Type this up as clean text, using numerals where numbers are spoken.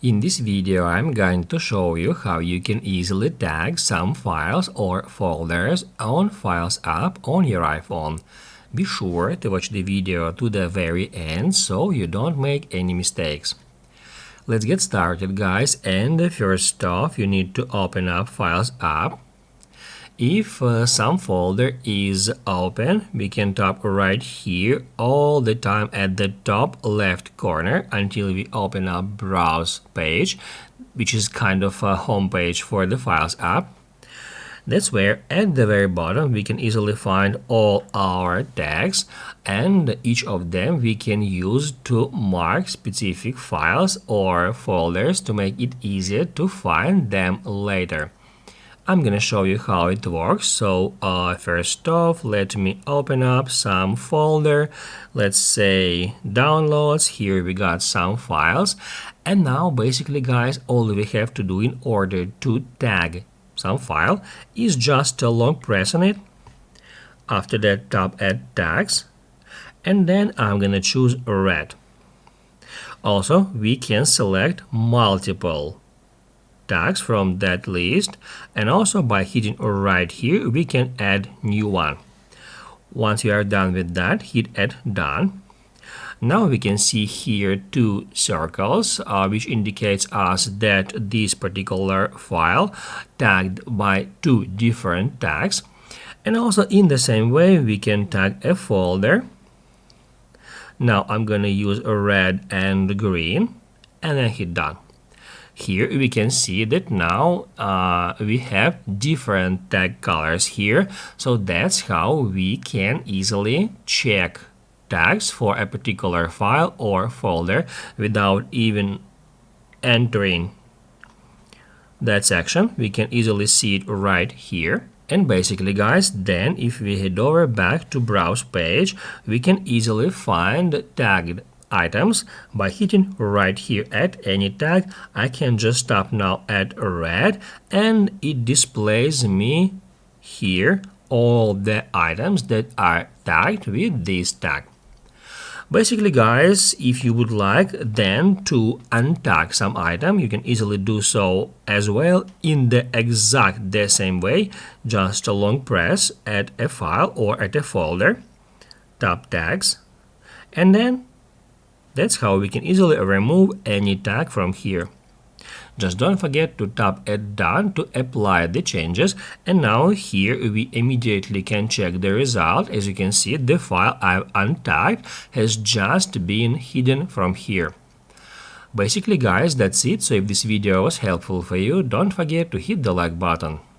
In this video, I'm going to show you how you can easily tag some files or folders on Files app on your iPhone. Be sure to watch the video to the very end so you don't make any mistakes. Let's get started, guys, and first off, you need to open up Files app. If some folder is open, we can tap right here all the time at the top left corner until we open up Browse page, which is kind of a home page for the Files app. That's where at the very bottom we can easily find all our tags, and each of them we can use to mark specific files or folders to make it easier to find them later. I'm gonna show you how it works. So first off, let me open up some folder. Let's say downloads. Here we got some files, and now basically, guys, all we have to do in order to tag some file is just long press on it. After that, tap Add Tags, and then I'm gonna choose Red. Also, we can select multiple tags from that list, and also by hitting right here we can add new one. Once you are done with that, hit Add Done. Now we can see here two circles which indicates us that this particular file tagged by two different tags, and also in the same way we can tag a folder. Now I'm gonna use a red and green and then hit Done. Here we can see that now we have different tag colors here, so that's how we can easily check tags for a particular file or folder without even entering that section. We can easily see it right here. And basically, guys, then if we head over back to Browse page, we can easily find tagged items by hitting right here at any tag. I can just tap now at red, and it displays me here all the items that are tagged with this tag. Basically, guys, if you would like then to untag some item, you can easily do so as well in the exact the same way. Just a long press at a file or at a folder, tap tags, and then that's how we can easily remove any tag from here. Just don't forget to tap Add Done to apply the changes, and now here we immediately can check the result. As you can see, the file I've untagged has just been hidden from here. Basically, guys, that's it. So if this video was helpful for you, don't forget to hit the like button.